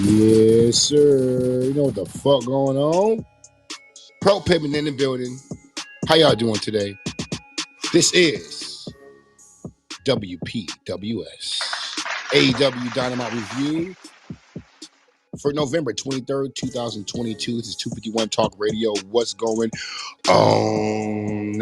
Yes, sir. You know what the fuck going on? Pro Pittman in the building. How y'all doing today? This is WPWS AEW Dynamite Review for November 23rd, 2022. This is 251 Talk Radio. What's going on?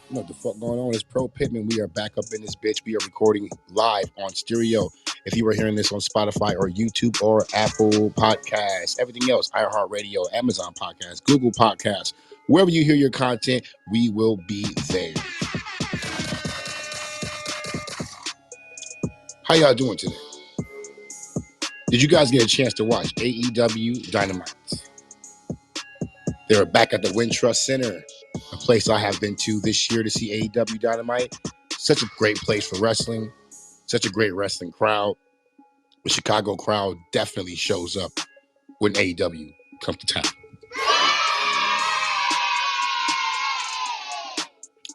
You know what the fuck going on? It's Pro Pittman. We are back up in this bitch. We are recording live on stereo. If you were hearing this on Spotify or YouTube or Apple Podcasts, everything else, iHeartRadio, Amazon Podcasts, Google Podcasts, wherever you hear your content, we will be there. How y'all doing today? Did you guys get a chance to watch AEW Dynamite? They're back at the Wintrust Center, a place I have been to this year to see AEW Dynamite. Such a great place for wrestling. Such a great wrestling crowd. The Chicago crowd definitely shows up when AEW comes to town.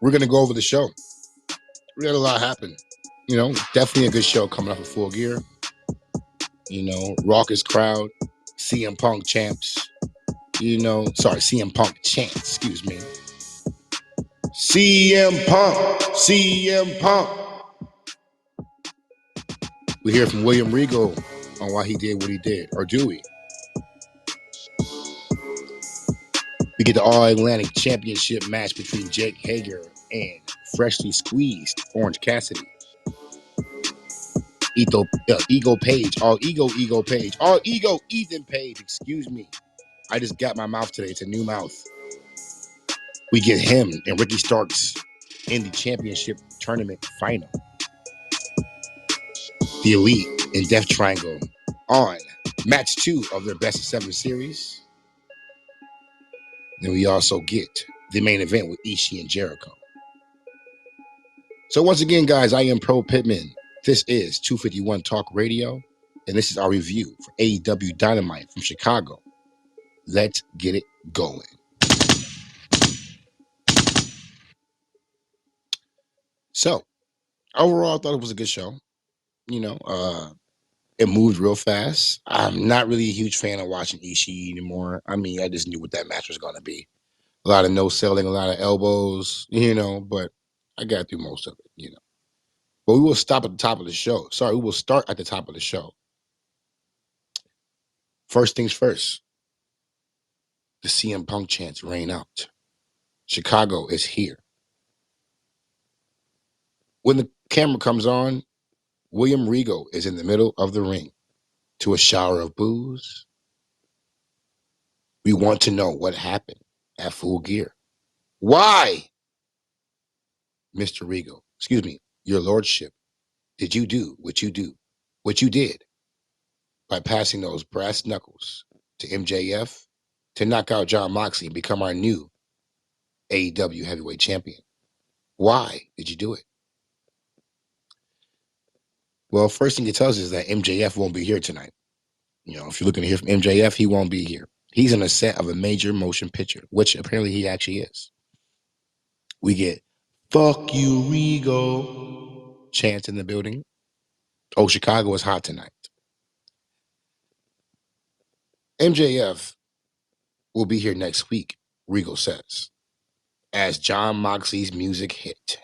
We're going to go over the show. We had a lot happen. You know, definitely a good show coming off of Full Gear. You know, raucous crowd, CM Punk champs. CM Punk chants, excuse me. CM Punk. We hear from William Regal on why he did what he did, or do we? We get the All-Atlantic Championship match between Jake Hager and freshly squeezed Orange Cassidy. Ego Ethan Page, excuse me. I just got my mouth today. It's a new mouth. We get him and Ricky Starks in the championship tournament final. The Elite and Death Triangle on match 2 of their best of 7 series. Then we also get the main event with Ishii and Jericho. So once again, guys, I am Pro Pittman. This is 251 Talk Radio, and this is our review for AEW Dynamite from Chicago. Let's get it going. So, overall, I thought it was a good show. You know, it moved real fast. I'm not really a huge fan of watching Ishii anymore. I mean, I just knew what that match was going to be. A lot of no-selling, a lot of elbows, but I got through most of it, But we will stop at the top of the show. We will start at the top of the show. First things first. The CM Punk chants reign out. Chicago is here. When the camera comes on, William Regal is in the middle of the ring to a shower of boos. We want to know what happened at Full Gear. Why, Mr. Regal, excuse me, your lordship, did you do what you did by passing those brass knuckles to MJF to knock out Jon Moxley and become our new AEW heavyweight champion? Why did you do it? Well, first thing it tells us is that MJF won't be here tonight. If you're looking to hear from MJF, he won't be here. He's in a set of a major motion picture, which apparently he actually is. We get, fuck you, Regal, chants in the building. Oh, Chicago is hot tonight. MJF will be here next week, Regal says, as Jon Moxley's music hit.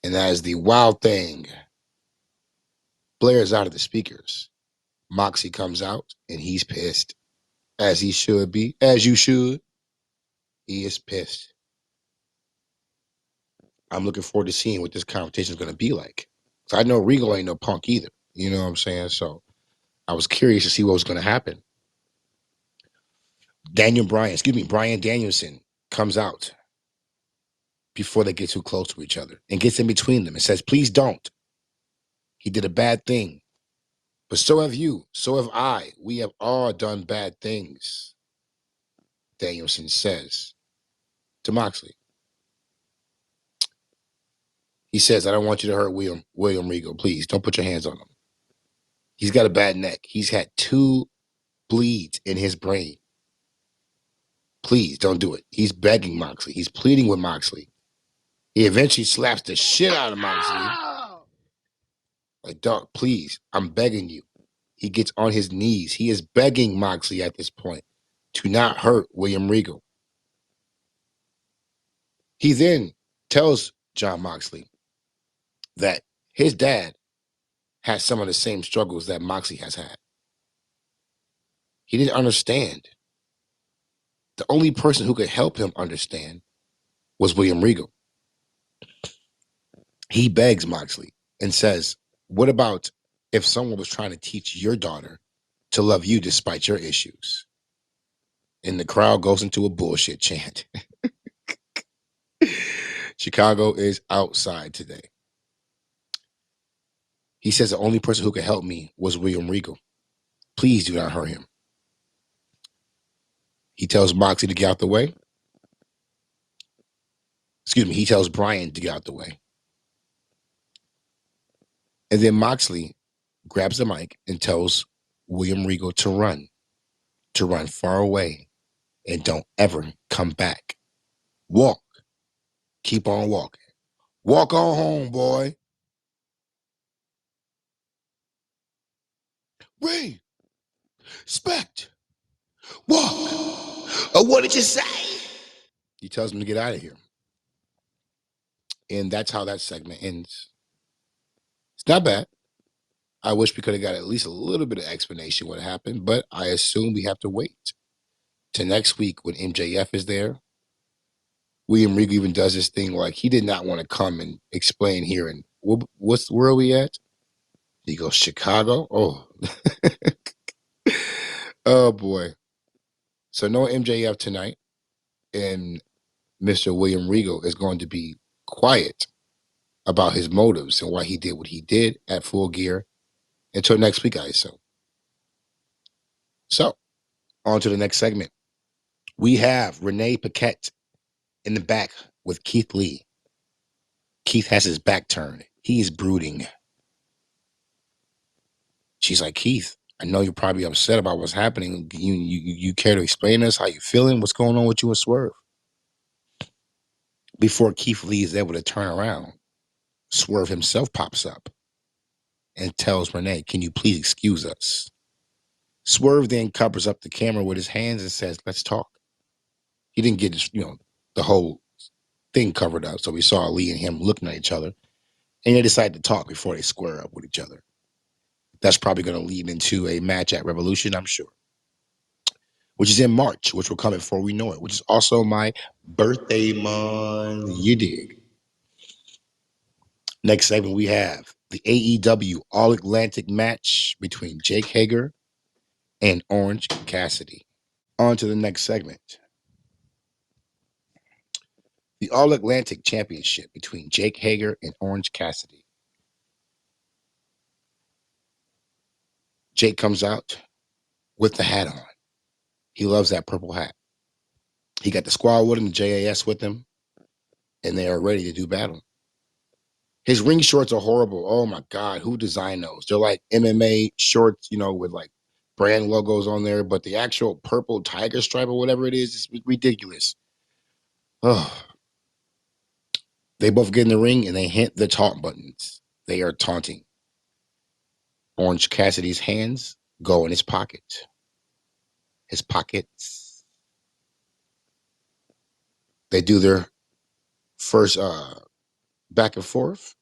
And as the wild thing blares out of the speakers, Moxley comes out and he's pissed, as he should be, as you should. He is pissed. I'm looking forward to seeing what this confrontation is going to be like. So I know Regal ain't no punk either. You know what I'm saying? So I was curious to see what was going to happen. Bryan Danielson comes out before they get too close to each other and gets in between them and says, please don't. He did a bad thing. But so have you. So have I. We have all done bad things, Danielson says to Moxley. He says, I don't want you to hurt William Regal. Please, don't put your hands on him. He's got a bad neck. He's had 2 bleeds in his brain. Please, don't do it. He's begging Moxley. He's pleading with Moxley. He eventually slaps the shit out of Moxley. Like, dog, please, I'm begging you. He gets on his knees. He is begging Moxley at this point to not hurt William Regal. He then tells Jon Moxley that his dad has some of the same struggles that Moxley has had. He didn't understand. The only person who could help him understand was William Regal. He begs Moxley and says, what about if someone was trying to teach your daughter to love you despite your issues? And the crowd goes into a bullshit chant. Chicago is outside today. He says the only person who could help me was William Regal. Please do not hurt him. He tells Moxley to get out the way. Excuse me, he tells Bryan to get out the way. And then Moxley grabs the mic and tells William Regal to run far away, and don't ever come back. Walk. Keep on walking. Walk on home, boy. Respect. Walk. What did you say? He tells him to get out of here. And that's how that segment ends. It's not bad. I wish we could have got at least a little bit of explanation what happened, but I assume we have to wait to next week when MJF is there. William Regal even does this thing like he did not want to come and explain here. And where are we at? He goes, Chicago? Oh. Oh, boy. So no MJF tonight. And Mr. William Regal is going to be quiet about his motives and why he did what he did at Full Gear until next week, I assume. So, on to the next segment. We have Renee Paquette in the back with Keith Lee. Keith has his back turned. He is brooding. She's like, Keith, I know you're probably upset about what's happening. You care to explain to us how you feeling? What's going on with you and Swerve? Before Keith Lee is able to turn around, Swerve himself pops up and tells Renee, can you please excuse us? Swerve then covers up the camera with his hands and says, let's talk. He didn't get his, the whole thing covered up. So we saw Lee and him looking at each other. And they decided to talk before they square up with each other. That's probably going to lead into a match at Revolution, I'm sure. Which is in March, which will come before we know it, which is also my birthday month. You dig. Next segment, we have the AEW All-Atlantic match between Jake Hager and Orange Cassidy. On to the next segment. The All-Atlantic Championship between Jake Hager and Orange Cassidy. Jake comes out with the hat on. He loves that purple hat. He got the squad with him, the JAS with him, and they are ready to do battle. His ring shorts are horrible. Oh my God, who designed those? They're like MMA shorts, with like brand logos on there, but the actual purple tiger stripe or whatever it is ridiculous. Oh. They both get in the ring and they hit the taunt buttons. They are taunting. Orange Cassidy's hands go in his pocket. His pockets. They do their first back and forth.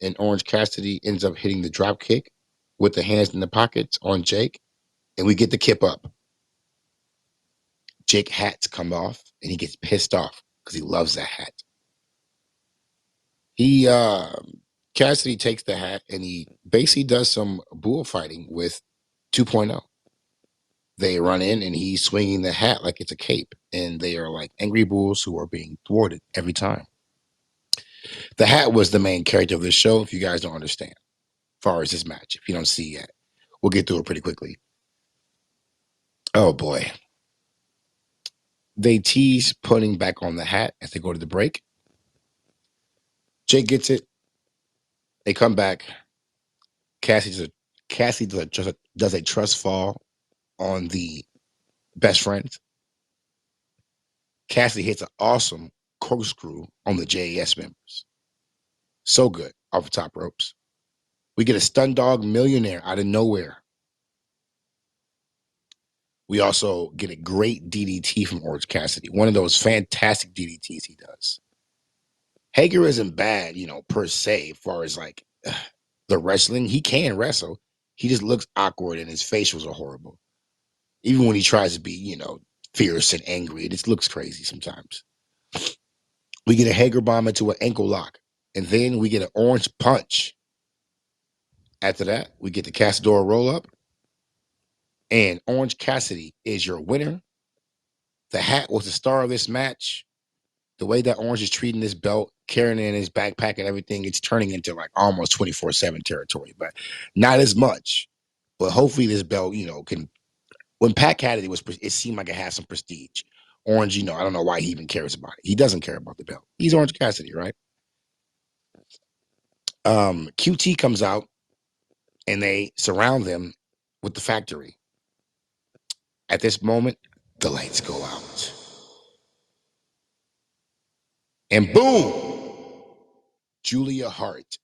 And Orange Cassidy ends up hitting the drop kick with the hands in the pockets on Jake. And we get the kip up. Jake hats come off and he gets pissed off because he loves that hat. Cassidy takes the hat and he basically does some bullfighting with 2.0. They run in and he's swinging the hat like it's a cape. And they are like angry bulls who are being thwarted every time. The hat was the main character of the show, if you guys don't understand, as far as this match. If you don't see yet, we'll get through it pretty quickly. Oh, boy. They tease putting back on the hat as they go to the break. Jake gets it. They come back. Cassie does a trust fall on the best friend. Cassidy hits an awesome corkscrew on the JAS members. So good off the top ropes. We get a stun dog millionaire out of nowhere. We also get a great DDT from Orange Cassidy. One of those fantastic DDTs he does. Hager isn't bad, per se, as far as like the wrestling. He can wrestle. He just looks awkward and his facials are horrible. Even when he tries to be, fierce and angry, it just looks crazy sometimes. We get a Hager bomb into an ankle lock. And then we get an orange punch. After that, we get the Casador roll up. And Orange Cassidy is your winner. The hat was the star of this match. The way that Orange is treating this belt, carrying it in his backpack and everything, it's turning into like almost 24/7 territory, but not as much. But hopefully this belt, can. When Pac had it, it seemed like it had some prestige. Orange, I don't know why he even cares about it. He doesn't care about the belt. He's Orange Cassidy, right? QT comes out and they surround them with the factory. At this moment, the lights go out. And boom, Julia Hart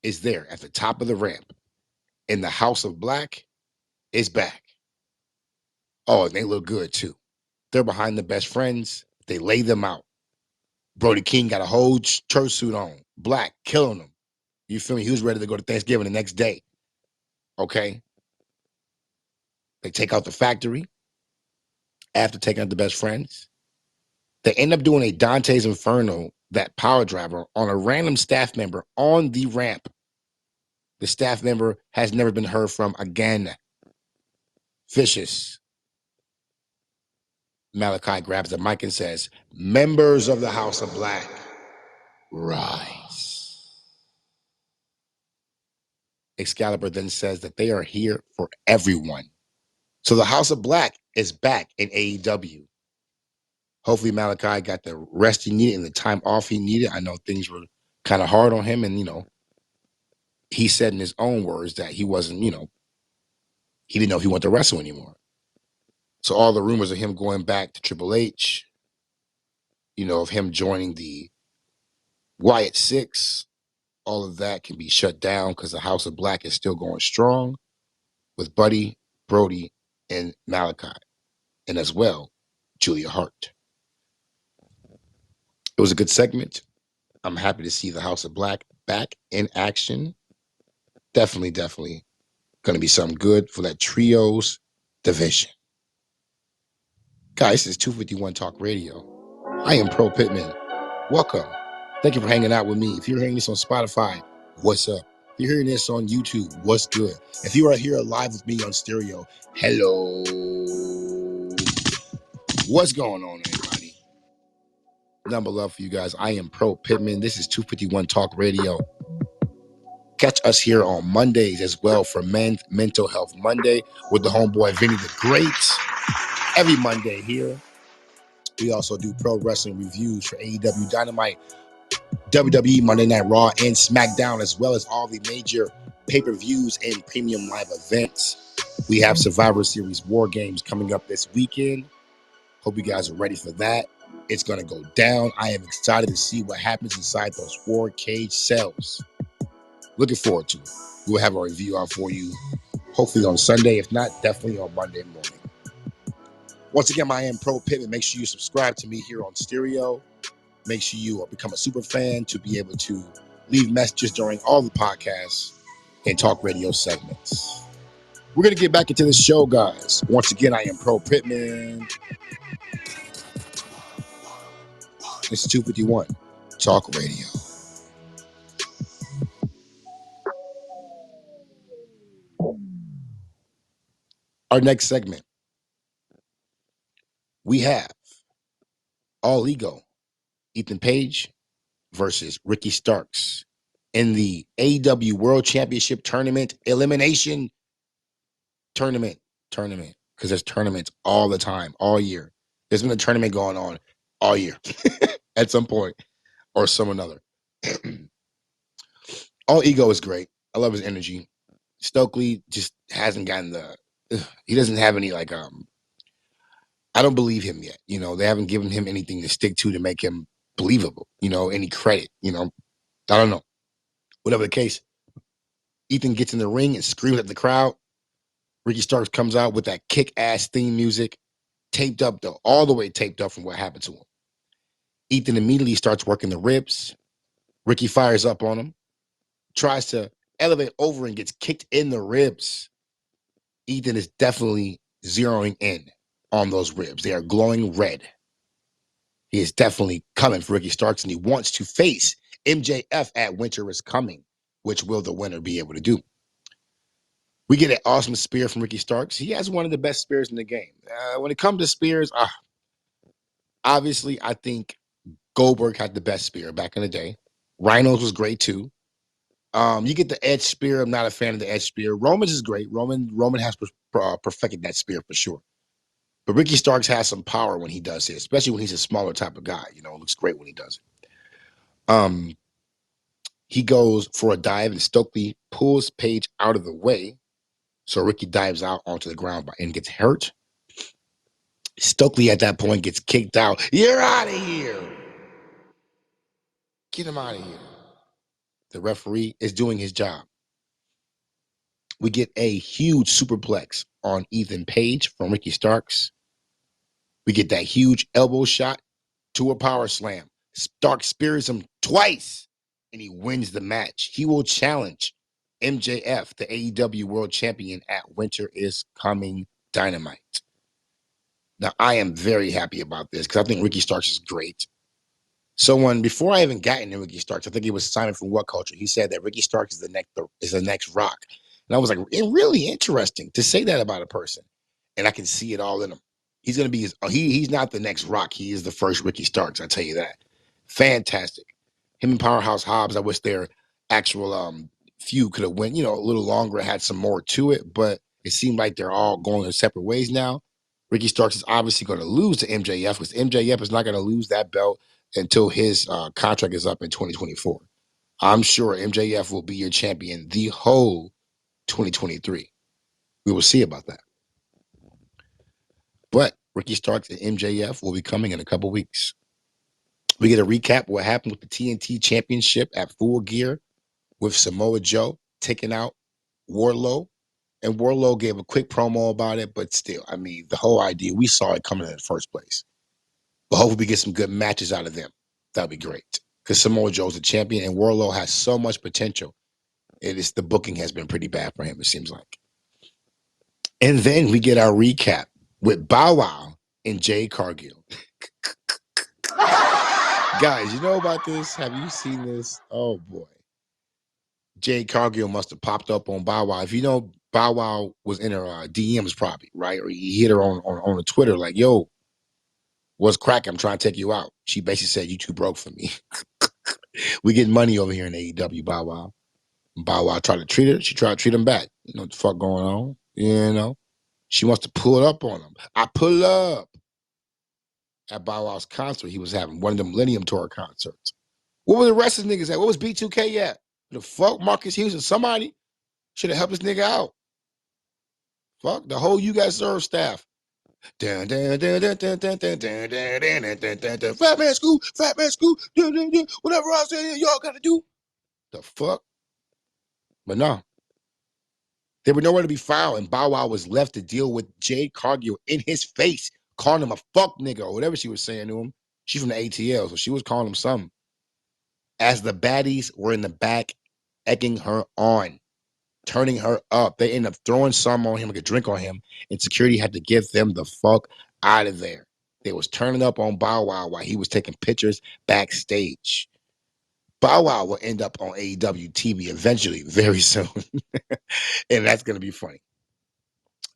is there at the top of the ramp. And the House of Black is back. Oh, and they look good too. They're behind the best friends. They lay them out. Brody King got a whole church suit on. Black, killing them. You feel me? He was ready to go to Thanksgiving the next day. Okay? They take out the factory after taking out the best friends. They end up doing a Dante's Inferno, that power driver, on a random staff member on the ramp. The staff member has never been heard from again. Vicious. Malachi grabs the mic and says, "Members of the House of Black, rise." Excalibur then says that they are here for everyone. So the House of Black is back in AEW. Hopefully Malachi got the rest he needed and the time off he needed. I know things were kind of hard on him, and he said in his own words that he wasn't, he didn't know if he wanted to wrestle anymore. So all the rumors of him going back to Triple H, of him joining the Wyatt Six, all of that can be shut down because the House of Black is still going strong with Buddy, Brody, and Malachi, and as well, Julia Hart. It was a good segment. I'm happy to see the House of Black back in action. Definitely going to be something good for that trios division. Guys, this is 251 Talk Radio. I am Pro Pittman. Welcome. Thank you for hanging out with me. If you're hearing this on Spotify, what's up? If you're hearing this on YouTube, what's good? If you are here live with me on stereo, hello. What's going on, everybody? Number love for you guys. I am Pro Pittman. This is 251 Talk Radio. Catch us here on Mondays as well for Men's Mental Health Monday with the homeboy Vinny the Great. Every Monday here. We also do pro wrestling reviews for AEW Dynamite, WWE Monday Night Raw, and SmackDown, as well as all the major pay-per-views and premium live events. We have Survivor Series War Games coming up this weekend. Hope you guys are ready for that. It's going to go down. I am excited to see what happens inside those war cage cells. Looking forward to it. We'll have a review out for you, hopefully on Sunday. If not, definitely on Monday morning. Once again, I am Pro Pittman. Make sure you subscribe to me here on stereo. Make sure you become a super fan to be able to leave messages during all the podcasts and talk radio segments. We're going to get back into the show, guys. Once again, I am Pro Pittman. This is 251 Talk Radio. Our next segment, we have All Ego, Ethan Page versus Ricky Starks in the AEW World Championship Tournament Elimination Tournament, because there's tournaments all the time, all year. There's been a tournament going on all year at some point or some another. All Ego is great. I love his energy. Stokely just hasn't gotten he doesn't have any I don't believe him yet. They haven't given him anything to stick to make him believable, any credit, I don't know. Whatever the case, Ethan gets in the ring and screams at the crowd. Ricky Starks comes out with that kick-ass theme music, taped up though, all the way taped up from what happened to him. Ethan immediately starts working the ribs. Ricky fires up on him, tries to elevate over and gets kicked in the ribs. Ethan is definitely zeroing in on those ribs. They are glowing red. He is definitely coming for Ricky Starks, and he wants to face MJF at Winter is Coming, which will the winner be able to do? We get an awesome spear from Ricky Starks. He has one of the best spears in the game. When it comes to spears, obviously, I think Goldberg had the best spear back in the day. Rhino's was great too. You get the Edge spear. I'm not a fan of the Edge spear. Roman's is great. Roman has perfected that spear for sure. But Ricky Starks has some power when he does it, especially when he's a smaller type of guy. You know, it looks great when he does it. He goes for a dive, and Stokely pulls Page out of the way. So Ricky dives out onto the ground and gets hurt. Stokely at that point gets kicked out. You're out of here. Get him out of here. The referee is doing his job. We get a huge superplex on Ethan Page from Ricky Starks. We get that huge elbow shot to a power slam. Starks spears him twice, and he wins the match. He will challenge MJF, the AEW World Champion, at Winter is Coming Dynamite. Now, I am very happy about this because I think Ricky Starks is great. Before I even got into Ricky Starks, I think it was Simon from What Culture. He said that Ricky Starks is the next Rock. And I was like, really interesting to say that about a person. And I can see it all in him. He's going to be, he's not the next Rock. He is the first Ricky Starks. I tell you that. Fantastic. Him and Powerhouse Hobbs, I wish their actual feud could have went, a little longer, had some more to it. But it seemed like they're all going their separate ways now. Ricky Starks is obviously going to lose to MJF because MJF is not going to lose that belt until his contract is up in 2024. I'm sure MJF will be your champion the whole 2023. We will see about that. But Ricky Starks and MJF will be coming in a couple weeks. We get a recap of what happened with the TNT Championship at Full Gear with Samoa Joe taking out Wardlow. And Wardlow gave a quick promo about it, but still, I mean, the whole idea, we saw it coming in the first place. But hopefully we get some good matches out of them. That'd be great. Because Samoa Joe's a champion and Wardlow has so much potential. The booking has been pretty bad for him, it seems like. And then we get our recap with Bow Wow and Jade Cargill. Guys, you know about this? Have you seen this? Oh, boy. Jade Cargill must have popped up on Bow Wow. If you know, Bow Wow was in her DMs probably, right? Or he hit her on the Twitter like, yo, what's crack? I'm trying to take you out. She basically said, you too broke for me. We get money over here in AEW, Bow Wow. Bow Wow tried to treat her. She tried to treat him back. You know what the fuck going on? You know? She wants to pull up on him. I pull up at Bow Wow's concert he was having, one of the Millennium Tour concerts. What were the rest of the niggas at? What was B2K at? The fuck? Marcus Hughes or somebody should have helped this nigga out. Fuck, the whole You Got Served staff. Fat man school, whatever I say, y'all gotta do. The fuck? But no. They were nowhere to be found, and Bow Wow was left to deal with Jade Cargill in his face, calling him a fuck nigga or whatever she was saying to him. She's from the ATL, so she was calling him something. As the baddies were in the back, egging her on, turning her up. They ended up throwing some on him, like a drink on him, and security had to get them the fuck out of there. They was turning up on Bow Wow while he was taking pictures backstage. Bow Wow will end up on AEW TV eventually, very soon. And that's going to be funny.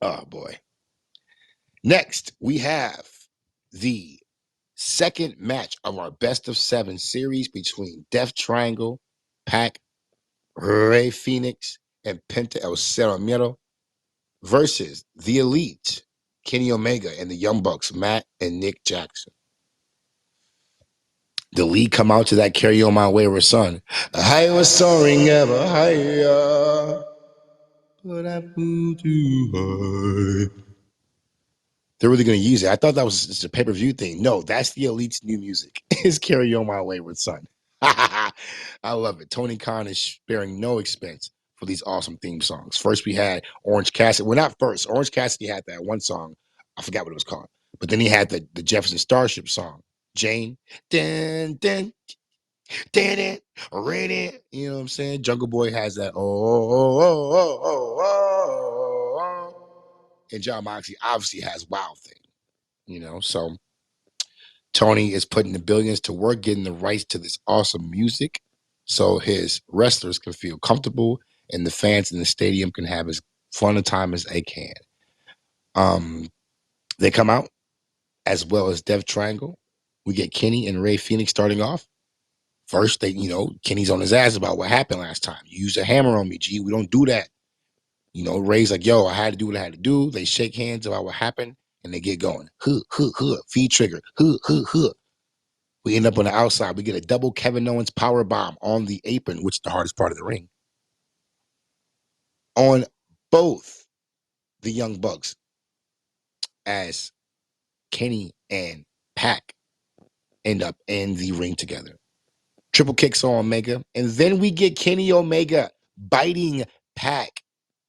Oh, boy. Next, we have the second match of our best of 7 series between Death Triangle, Pac, Rey Phoenix, and Penta El Cerramiento versus the Elite, Kenny Omega and the Young Bucks, Matt and Nick Jackson. The Elite come out to that Carry On My Wayward Son. I was soaring ever higher, but I flew too high. They're really going to use it. I thought that was just a pay-per-view thing. No, that's the Elite's new music. It's Carry On My Wayward Son. I love it. Tony Khan is sparing no expense for these awesome theme songs. First, we had Orange Cassidy. Well, not first. Orange Cassidy had that one song. I forgot what it was called. But then he had the Jefferson Starship song, Jane. Dun, dun, dun, dun, read it. You know what I'm saying? Jungle Boy has that. And John Moxley obviously has Wild Thing. You know, so Tony is putting the billions to work getting the rights to this awesome music so his wrestlers can feel comfortable and the fans in the stadium can have as fun a time as they can. They come out as well as Death Triangle. We get Kenny and Ray Phoenix starting off. First, Kenny's on his ass about what happened last time. You used a hammer on me, G. We don't do that. Ray's like, yo, I had to do what I had to do. They shake hands about what happened and they get going. Feed trigger. We end up on the outside. We get a double Kevin Owens power bomb on the apron, which is the hardest part of the ring, on both the Young Bucks as Kenny and Pac end up in the ring together. Triple kicks on Omega, and then we get Kenny Omega biting Pac.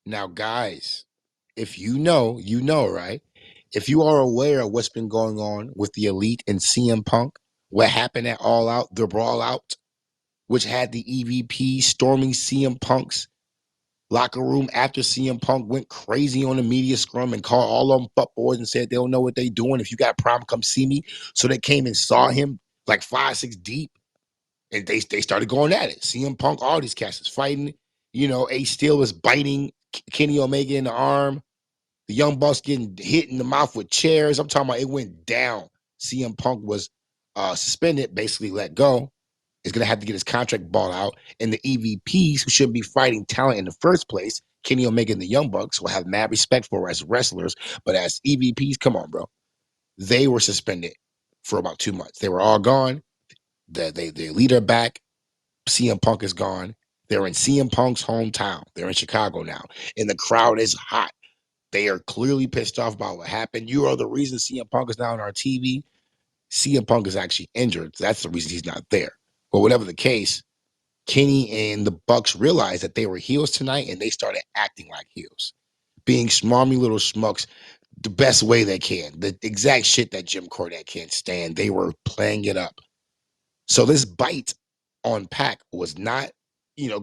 Now, guys, if you know, right? If you are aware of what's been going on with the Elite and CM Punk, what happened at All Out, the Brawl Out, which had the EVP storming CM Punk's locker room after CM Punk went crazy on the media scrum and called all of them fuckboys and said they don't know what they doing. If you got a problem, come see me. So they came and saw him like 5, 6 deep, and they started going at it. CM Punk, all these cats is fighting. Ace Steel was biting Kenny Omega in the arm. The Young Bucks getting hit in the mouth with chairs. I'm talking about it went down. CM Punk was suspended, basically let go. Is going to have to get his contract bought out. And the EVPs, who shouldn't be fighting talent in the first place, Kenny Omega and the Young Bucks, will have mad respect for as wrestlers. But as EVPs, come on, bro. They were suspended for about 2 months. They were all gone. Their leader back. CM Punk is gone. They're in CM Punk's hometown. They're in Chicago now. And the crowd is hot. They are clearly pissed off about what happened. You are the reason CM Punk is now on our TV. CM Punk is actually injured. So that's the reason he's not there. But whatever the case, Kenny and the Bucks realized that they were heels tonight, and they started acting like heels, being smarmy little schmucks the best way they can. The exact shit that Jim Cornette can't stand. They were playing it up. So this bite on Pac was not,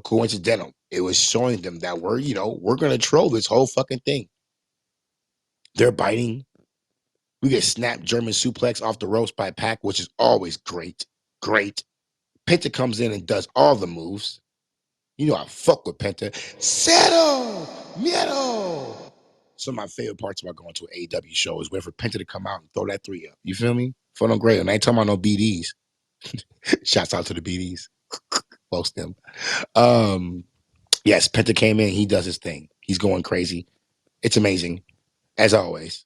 coincidental. It was showing them that we're going to troll this whole fucking thing. They're biting. We get snapped German suplex off the ropes by Pac, which is always great. Great. Penta comes in and does all the moves. I fuck with Penta. Settle! Miedo! Some of my favorite parts about going to an AEW show is waiting for Penta to come out and throw that 3 up. You feel me? Fun on great. And I ain't talking about no BDs. Shouts out to the BDs. Most them. Yes, Penta came in. He does his thing. He's going crazy. It's amazing. As always.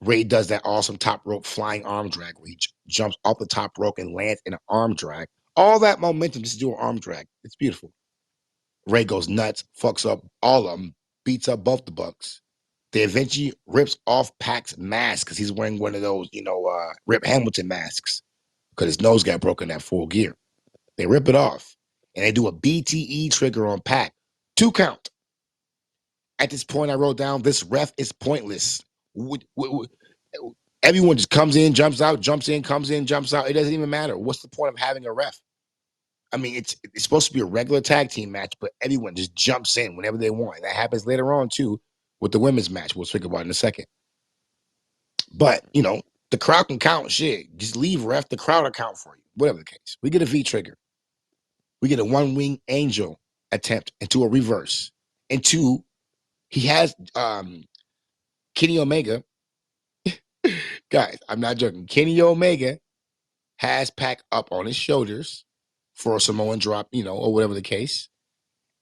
Ray does that awesome top rope flying arm drag where he jumps off the top rope and lands in an arm drag. All that momentum just to do an arm drag. It's beautiful. Ray goes nuts, fucks up all of them, beats up both the Bucks. They eventually rips off Pac's mask because he's wearing one of those, Rip Hamilton masks because his nose got broken at Full Gear. They rip it off and they do a BTE trigger on Pac. 2 count. At this point, I wrote down, this ref is pointless. Everyone just comes in, jumps out, jumps in, comes in, jumps out. It doesn't even matter. What's the point of having a ref? I mean, it's supposed to be a regular tag team match, but everyone just jumps in whenever they want. That happens later on, too, with the women's match. We'll speak about it in a second. But, the crowd can count shit. Just leave, ref. The crowd will count for you. Whatever the case. We get a V-trigger. We get a one-wing angel attempt into a reverse. And 2, he has Kenny Omega. Guys, I'm not joking. Kenny Omega has Pac up on his shoulders for a Samoan drop, or whatever the case.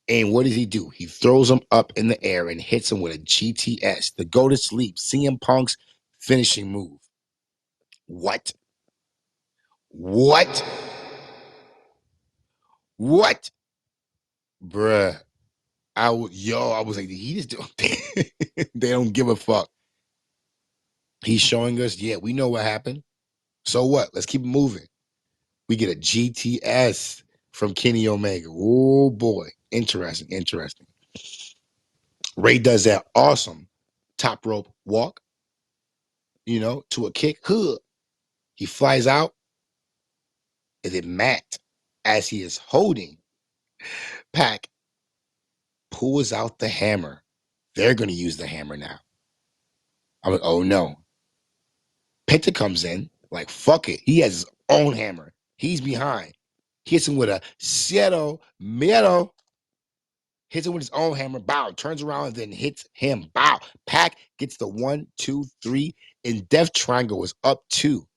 And what does he do? He throws him up in the air and hits him with a GTS, the go to sleep, CM Punk's finishing move. What? Bruh. I was like, he just do they don't give a fuck. He's showing us, yeah, we know what happened. So what? Let's keep moving. We get a GTS from Kenny Omega. Oh boy, interesting. Ray does that awesome top rope walk, to a kick. He flies out, and then Matt, as he is holding Pac, pulls out the hammer. They're going to use the hammer now. I'm like, oh no. Penta comes in, like, fuck it. He has his own hammer. He's behind. Hits him with a Cero Miedo. Hits him with his own hammer. Bow. Turns around and then hits him. Bow. Pac gets the 1, 2, 3. And Death Triangle is up 2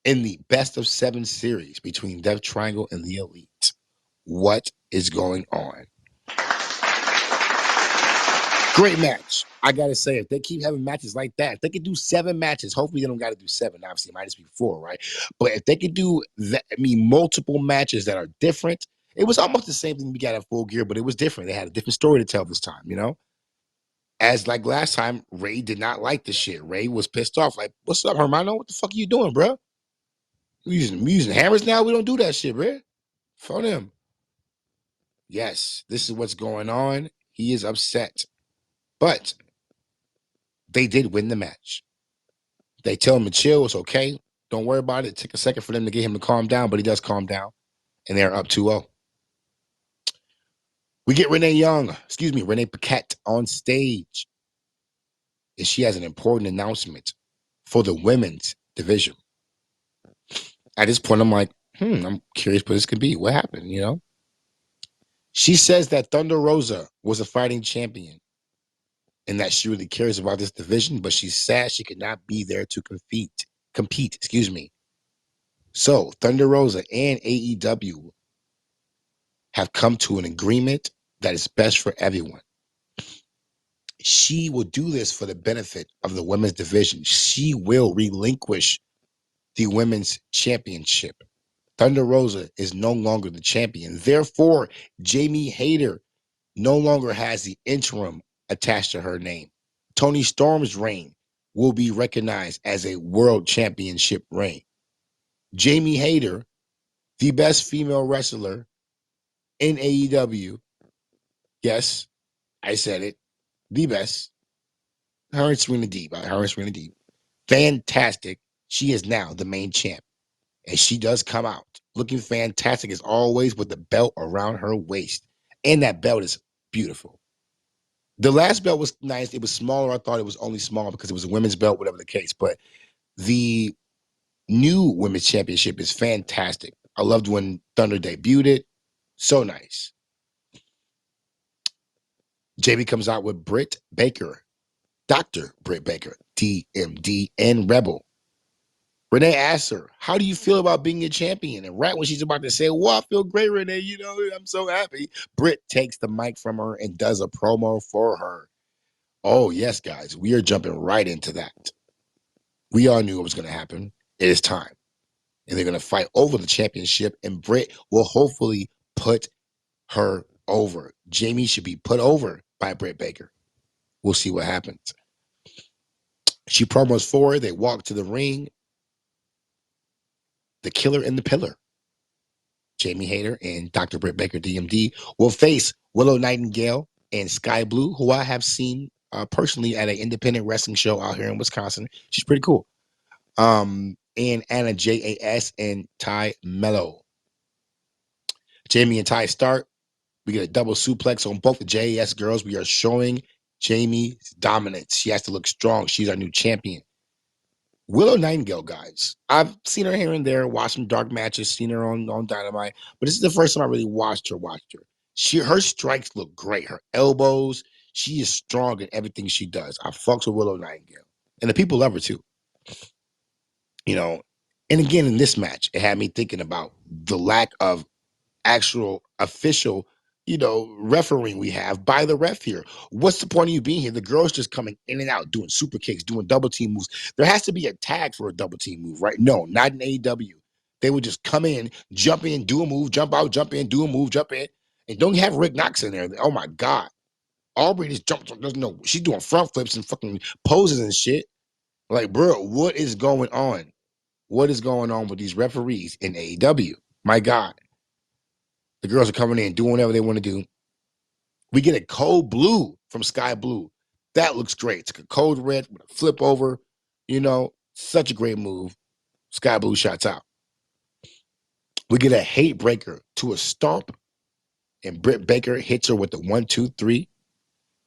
in the best of 7 series between Death Triangle and the Elite. What is going on? Great match. I gotta say, if they keep having matches like that, if they could do 7 matches, hopefully they don't gotta do 7. Obviously, it might just be 4, right? But if they could do that, multiple matches that are different, it was almost the same thing we got at Full Gear, but it was different. They had a different story to tell this time, As like last time, Ray did not like the shit. Ray was pissed off, like, "What's up, Hermano? What the fuck are you doing, bro? We using hammers now? We don't do that shit, bro. Phone him." Yes, this is what's going on. He is upset, but they did win the match. They tell him to chill. It's okay. Don't worry about it. It took a second for them to get him to calm down, but he does calm down. And they're up 2-0. We get Renee Paquette on stage. And she has an important announcement for the women's division. At this point, I'm like, I'm curious what this could be. What happened, She says that Thunder Rosa was a fighting champion and that she really cares about this division, but she's sad she could not be there to compete. So Thunder Rosa and AEW have come to an agreement that is best for everyone. She will do this for the benefit of the women's division. She will relinquish the women's championship. Thunder Rosa is no longer the champion. Therefore, Jamie Hayter no longer has the interim attached to her name. Toni Storm's reign will be recognized as a world championship reign. Jamie Hayter, the best female wrestler in AEW, yes, I said it, the best. Her and Serena Deeb. Fantastic. She is now the main champ. And she does come out looking fantastic as always with the belt around her waist. And that belt is beautiful. The last belt was nice. It was smaller. I thought it was only small because it was a women's belt, whatever the case. But the new women's championship is fantastic. I loved when Thunder debuted it. So nice. Jamie comes out with Britt Baker, Dr. Britt Baker, DMD, and Rebel. Renee asks her, "How do you feel about being a champion?" And right when she's about to say, "Well, I feel great, Renee. I'm so happy," Britt takes the mic from her and does a promo for her. Oh, yes, guys. We are jumping right into that. We all knew it was going to happen. It is time. And they're going to fight over the championship, and Britt will hopefully put her over. Jamie should be put over by Britt Baker. We'll see what happens. She promos for her. They walk to the ring. The Killer and the Pillar, Jamie Hayter and Dr. Britt Baker, DMD, will face Willow Nightingale and Sky Blue, who I have seen personally at an independent wrestling show out here in Wisconsin. She's pretty cool. And Anna JAS and Ty Mello. Jamie and Ty start. We get a double suplex on both the JAS girls. We are showing Jamie's dominance. She has to look strong. She's our new champion. Willow Nightingale, guys. I've seen her here and there, watched some dark matches, seen her on Dynamite, but this is the first time I really watched her. Her strikes look great. Her elbows, she is strong in everything she does. I fucks with Willow Nightingale. And the people love her too. And again, in this match, it had me thinking about the lack of actual official, refereeing we have by the ref here. What's the point of you being here? The girl's just coming in and out, doing super kicks, doing double team moves. There has to be a tag for a double team move, right? No, not in AEW. They would just come in, jump in, do a move, jump out, jump in, do a move, jump in. And don't have Rick Knox in there. Oh my God. Aubrey just jumps, doesn't know. She's doing front flips and fucking poses and shit. Like, bro, what is going on? What is going on with these referees in AEW? My God. The girls are coming in doing whatever they want to do. We get a cold blue from Sky Blue. That looks great. It's a cold red with a flip over. Such a great move. Sky Blue shots out. We get a hate breaker to a stomp, and Britt Baker hits her with the 1-2-3.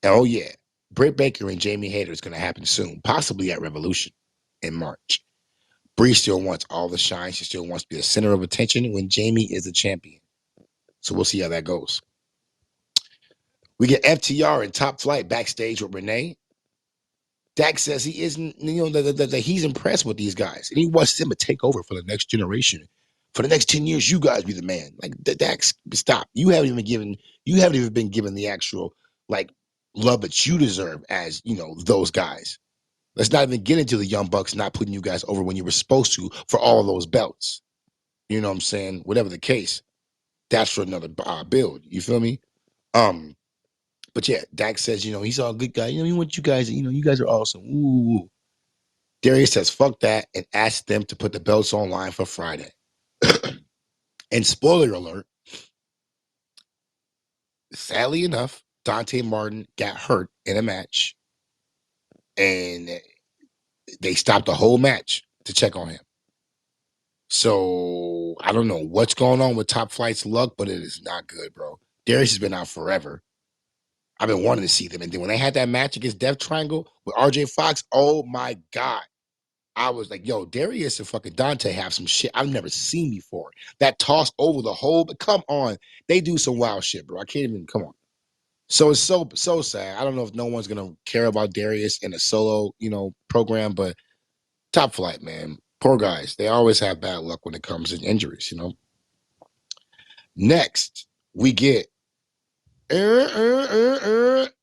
And oh yeah, Britt Baker and Jamie Hayter is going to happen soon, possibly at Revolution in March. Bree still wants all the shine. She still wants to be the center of attention when Jamie is the champion. So we'll see how that goes. We get FTR in Top Flight backstage with Renee. Dak says he isn't, that he's impressed with these guys, and he wants them to take over for the next generation. For the next 10 years, you guys be the man. Like, Dak, stop. You haven't even been given the actual love that you deserve as those guys. Let's not even get into the Young Bucks not putting you guys over when you were supposed to for all of those belts. You know what I'm saying? Whatever the case, that's for another build. You feel me? But yeah, Dak says, he's all good guy. He wants you guys, you guys are awesome. Ooh. Darius says, fuck that, and asks them to put the belts online for Friday. And spoiler alert, sadly enough, Dante Martin got hurt in a match, and they stopped the whole match to check on him. So I don't know what's going on with Top Flight's luck, but it is not good, bro. Darius has been out forever. I've been wanting to see them. And then when they had that match against Death Triangle with RJ Fox, oh my God. I was like, yo, Darius and fucking Dante have some shit I've never seen before. That toss over the hole, but come on. They do some wild shit, bro. I can't even, come on. So it's so sad. I don't know if no one's going to care about Darius in a solo, program, but Top Flight, man. Poor guys. They always have bad luck when it comes to injuries, Next, we get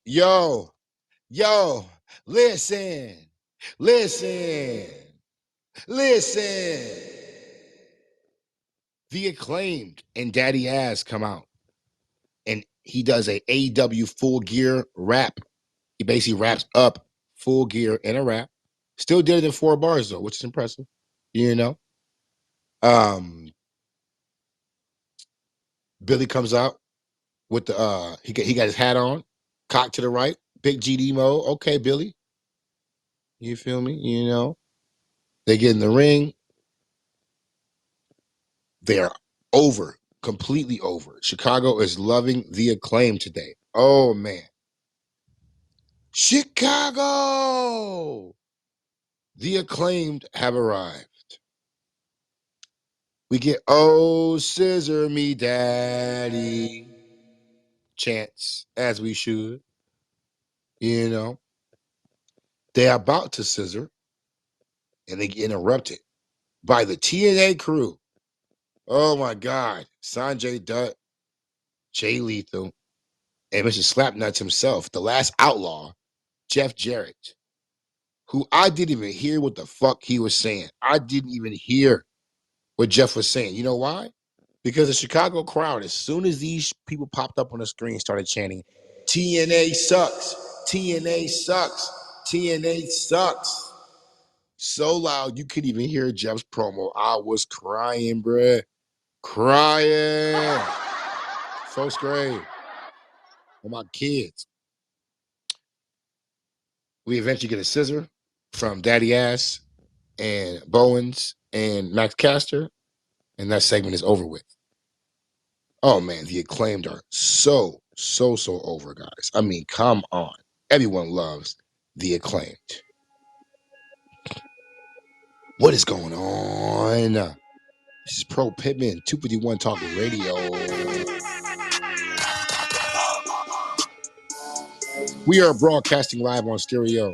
yo, listen. The Acclaimed and Daddy Ass come out, and he does a AEW Full Gear rap. He basically raps up Full Gear in a rap. Still did it in 4 bars though, which is impressive. Billy comes out with the he got his hat on, cocked to the right, big GD mode. Okay, Billy. You feel me? They get in the ring. They are over, completely over. Chicago is loving the Acclaim today. Oh man. Chicago! The Acclaimed have arrived. We get, oh, scissor me daddy chants, as we should. They're about to scissor, and they get interrupted by the TNA crew. Oh my God. Sanjay Dutt, Jay Lethal, and Mr. Slapnuts himself, the last outlaw, Jeff Jarrett, who I didn't even hear what the fuck he was saying. I didn't even hear what Jeff was saying. You know why? Because the Chicago crowd, as soon as these people popped up on the screen, started chanting, TNA sucks, TNA sucks, TNA sucks. So loud, you couldn't even hear Jeff's promo. I was crying, bruh. Crying. First grade. With my kids. We eventually get a scissor from Daddy Ass and Bowens and Max Caster, and that segment is over with. Oh man, the Acclaimed are so over, guys. I mean, come on. Everyone loves the Acclaimed. What is going on? This is Pro Pittman, 251 Talking Radio. We are broadcasting live on stereo.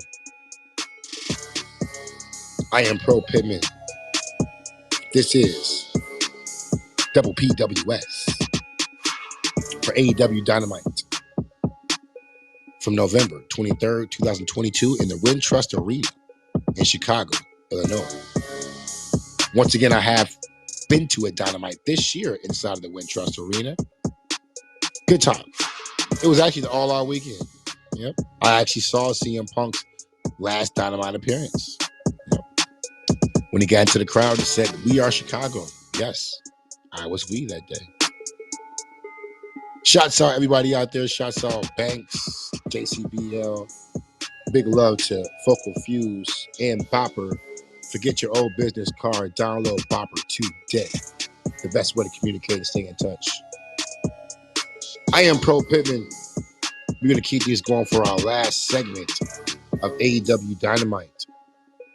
I am Pro Pittman. This is double PWS for AEW Dynamite from November 23rd, 2022 in the Wintrust Arena in Chicago, Illinois. Once again, I have been to a Dynamite this year inside of the Wintrust Arena. Good time. It was actually the all-out weekend. Yep. I actually saw CM Punk's last Dynamite appearance. Yep. When he got into the crowd and said, "We are Chicago." Yes, I was we that day. Shouts out everybody out there. Shouts out Banks, JCBL. Big love to Focal Fuse and Bopper. Forget your old business card. Download Bopper today. The best way to communicate and stay in touch. I am Pro Pittman. We're going to keep these going for our last segment of AEW Dynamite.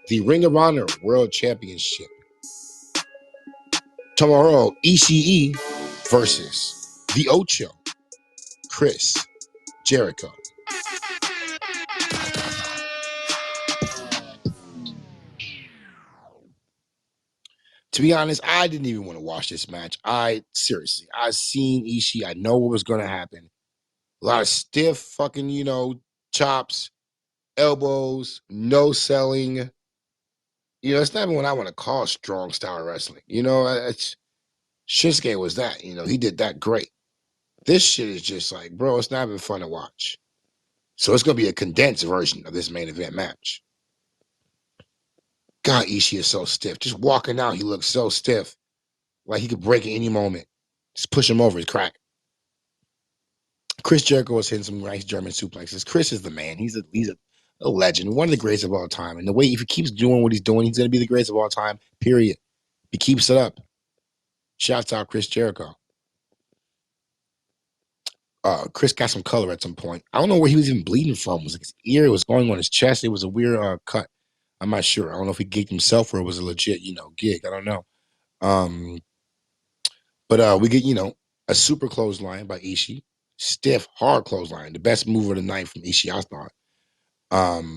The Ring of Honor World Championship. Tomorrow, Ishii versus The Ocho, Chris Jericho. To be honest, I didn't even want to watch this match. Seriously, I seen Ishii. I know what was going to happen. A lot of stiff fucking, chops, elbows, no selling. It's not even what I want to call strong style wrestling. It's Shinsuke was that. He did that great. This shit is just like, bro, it's not even fun to watch. So it's going to be a condensed version of this main event match. God, Ishii is so stiff. Just walking out, he looks so stiff. Like he could break at any moment. Just push him over his crack. Chris Jericho was hitting some nice German suplexes. Chris is the man. He's a legend, one of the greatest of all time. And the way, if he keeps doing what he's doing, he's going to be the greatest of all time, period. He keeps it up. Shouts out Chris Jericho. Chris got some color at some point. I don't know where he was even bleeding from. It was like his ear, it was going on his chest. It was a weird cut. I'm not sure. I don't know if he gigged himself or it was a legit, gig. I don't know. But we get, a super clothesline by Ishii. Stiff, hard clothesline. The best move of the night from Ishii, I thought.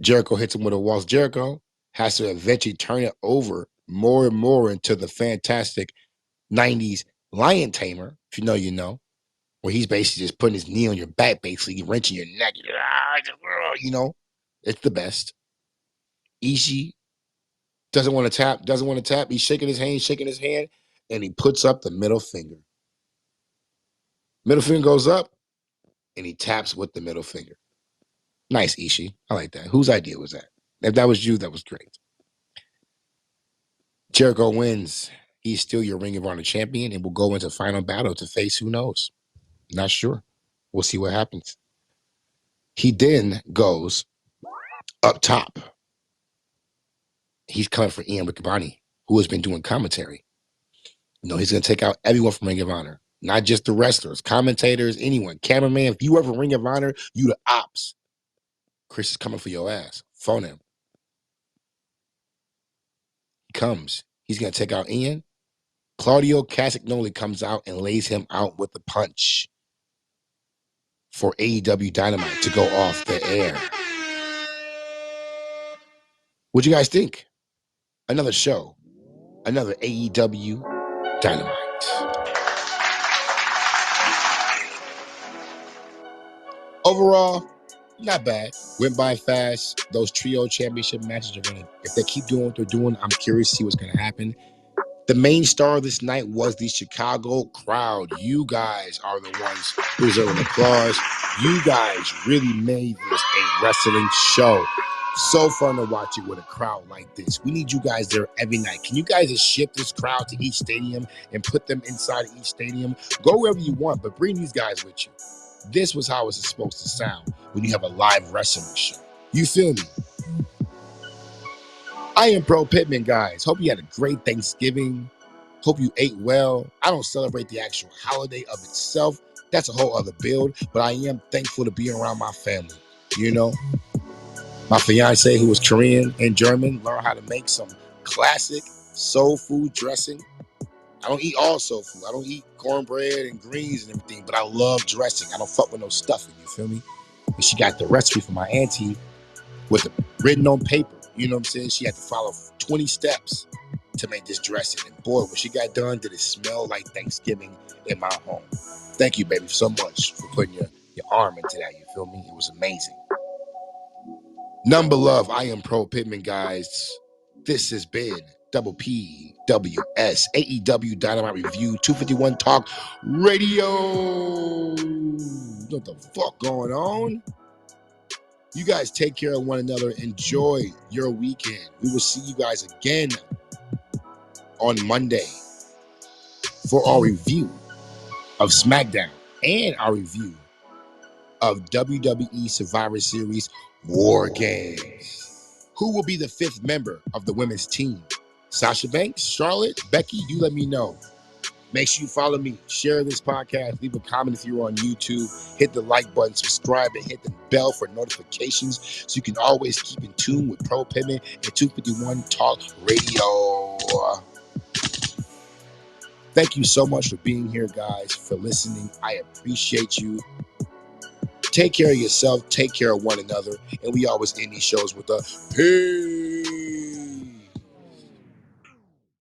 Jericho hits him with a waltz. Jericho has to eventually turn it over more and more into the fantastic 90s lion tamer, if you know, you know, where he's basically just putting his knee on your back, basically wrenching your neck. It's the best. Ishii doesn't want to tap. He's shaking his hand, and he puts up the middle finger. Middle finger goes up, and he taps with the middle finger. Nice, Ishii. I like that. Whose idea was that? If that was you, that was great. Jericho wins. He's still your Ring of Honor champion and will go into final battle to face who knows. Not sure. We'll see what happens. He then goes up top. He's coming for Ian Riccaboni, who has been doing commentary. He's going to take out everyone from Ring of Honor. Not just the wrestlers, commentators, anyone. Cameraman, if you ever Ring of Honor, you the ops. Chris is coming for your ass. Phone him. He comes. He's going to take out Ian. Claudio Castagnoli comes out and lays him out with the punch for AEW Dynamite to go off the air. What'd you guys think? Another show. Another AEW Dynamite. Overall, not bad. Went by fast. Those trio championship matches are gonna, if they keep doing what they're doing, I'm curious to see what's gonna happen. The main star of this night was the Chicago crowd. You guys are the ones who deserve an applause. You guys really made this a wrestling show. So fun to watch it with a crowd like this. We need you guys there every night. Can you guys just ship this crowd to each stadium and put them inside each stadium? Go wherever you want, but bring these guys with you. This was how it's supposed to sound when you have a live wrestling show. You feel me? I am Pro Pittman, guys. Hope you had a great Thanksgiving. Hope you ate well. I don't celebrate the actual holiday of itself. That's a whole other build, but I am thankful to be around my family. My fiance, who was Korean and German, learned how to make some classic soul food dressing. I don't eat all soul food. I don't eat cornbread and greens and everything, but I love dressing. I don't fuck with no stuffing, you feel me? And she got the recipe from my auntie with it written on paper. You know what I'm saying? She had to follow 20 steps to make this dressing. And boy, when she got done, did it smell like Thanksgiving in my home. Thank you, baby, so much for putting your arm into that. You feel me? It was amazing. Number love. I am Pro Pittman, guys. This has been Double PWS AEW Dynamite Review 251 Talk Radio. What the fuck going on? You guys take care of one another. Enjoy your weekend. We will see you guys again on Monday for our review of SmackDown and our review of WWE Survivor Series War Games. Who will be the 5th member of the women's team? Sasha Banks, Charlotte, Becky, you let me know. Make sure you follow me, share this podcast, leave a comment if you're on YouTube, hit the like button, subscribe, and hit the bell for notifications so you can always keep in tune with Pro Pittman and 251 Talk Radio. Thank you so much for being here, guys, for listening. I appreciate you. Take care of yourself, take care of one another, and we always end these shows with a peace.